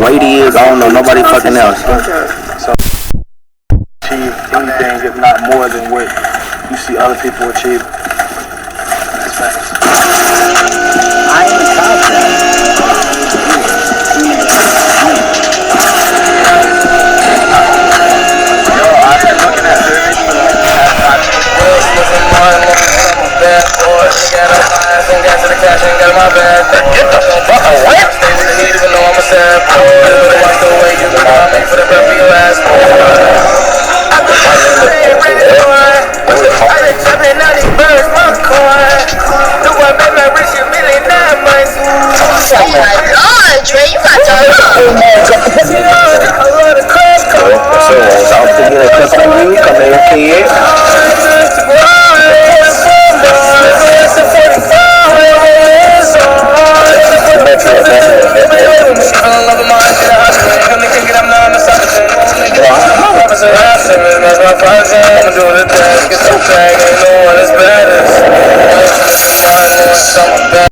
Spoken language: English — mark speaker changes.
Speaker 1: weight he is, I don't know nobody fucking else.
Speaker 2: So achieve anything if not more than what you see other people achieve. That's facts.
Speaker 1: I ain't confident.
Speaker 3: Bad boy, got up my ass and got to the cash and got my bad boy. Get the fuck away! Stay with the heat even though I'm a sad boy. Better watch the way you look at me for the breath of your ass boy. I've been ready boy. I've been jumping out these birds, my coin. The one made my rich in really 9 months.
Speaker 4: Oh my god, Dre, you got to
Speaker 3: I love the Costco.
Speaker 1: So, I'm thinking of cooking you, come here, kid.
Speaker 3: I'm doing the thing, get some tag, ain't no one is better.